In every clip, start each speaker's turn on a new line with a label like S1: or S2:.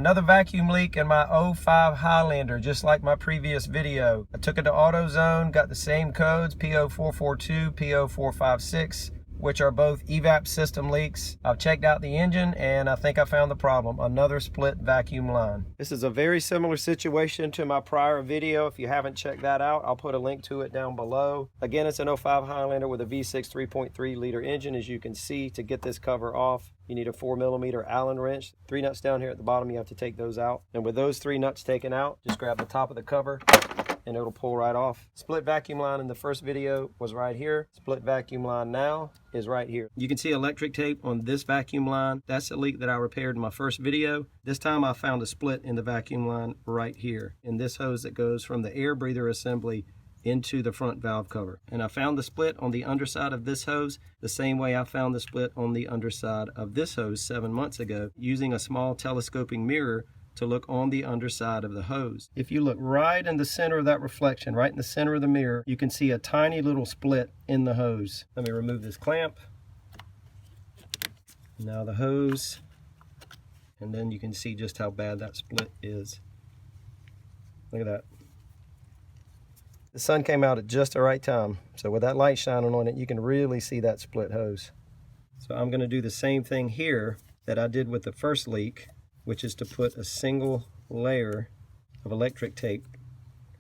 S1: Another vacuum leak in my 05 Highlander, just like my previous video. I took it to AutoZone, got the same codes, PO442, PO456, which are both EVAP system leaks. I've checked out the engine and I think I found the problem, another split vacuum line. This is a very similar situation to my prior video. If you haven't checked that out, I'll put a link to it down below. Again, it's an 05 Highlander with a V6 3.3 liter engine. As you can see, to get this cover off, you need a 4mm Allen wrench. 3 nuts down here at the bottom, you have to take those out. And with those 3 nuts taken out, just grab the top of the cover and it'll pull right off. Split vacuum line in the first video was right here. Split vacuum line now is right here. You can see electric tape on this vacuum line. That's the leak that I repaired in my first video. This time I found a split in the vacuum line right here in this hose that goes from the air breather assembly into the front valve cover. And I found the split on the underside of this hose the same way I found the split on the underside of this hose 7 months ago, using a small telescoping mirror to look on the underside of the hose. If you look right in the center of that reflection, right in the center of the mirror, you can see a tiny little split in the hose. Let me remove this clamp. Now the hose, and then you can see just how bad that split is. Look at that. The sun came out at just the right time, so with that light shining on it, you can really see that split hose. So I'm going to do the same thing here that I did with the first leak, which is to put a single layer of electric tape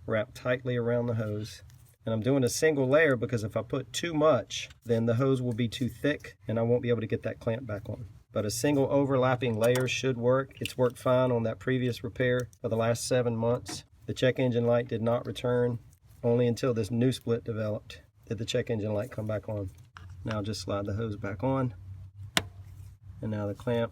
S1: wrapped tightly around the hose. And I'm doing a single layer because if I put too much, then the hose will be too thick and I won't be able to get that clamp back on. But a single overlapping layer should work. It's worked fine on that previous repair for the last 7 months. The check engine light did not return. Only until this new split developed did the check engine light come back on. Now just slide the hose back on. And now the clamp.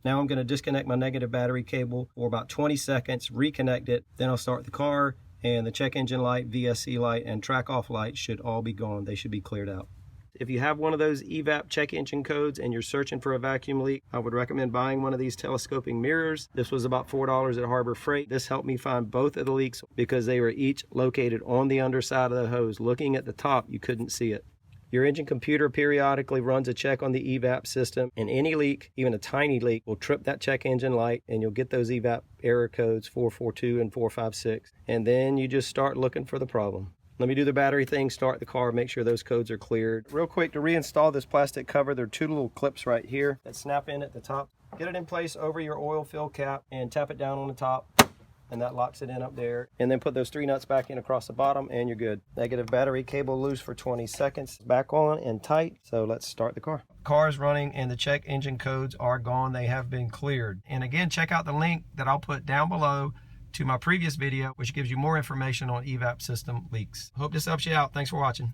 S1: Now I'm going to disconnect my negative battery cable for about 20 seconds, reconnect it, then I'll start the car, and the check engine light, VSC light, and track off light should all be gone. They should be cleared out. If you have one of those EVAP check engine codes and you're searching for a vacuum leak, I would recommend buying one of these telescoping mirrors. This was about $4 at Harbor Freight. This helped me find both of the leaks because they were each located on the underside of the hose. Looking at the top, you couldn't see it. Your engine computer periodically runs a check on the EVAP system, and any leak, even a tiny leak, will trip that check engine light, and you'll get those EVAP error codes 442 and 456, and then you just start looking for the problem. Let me do the battery thing, start the car, make sure those codes are cleared. Real quick, to reinstall this plastic cover, there are 2 little clips right here that snap in at the top. Get it in place over your oil fill cap and tap it down on the top, and that locks it in up there. And then put those 3 nuts back in across the bottom and you're good. Negative battery cable loose for 20 seconds. Back on and tight. So let's start the car. Car is running and the check engine codes are gone. They have been cleared. And again, check out the link that I'll put down below to my previous video, which gives you more information on EVAP system leaks. Hope this helps you out. Thanks for watching.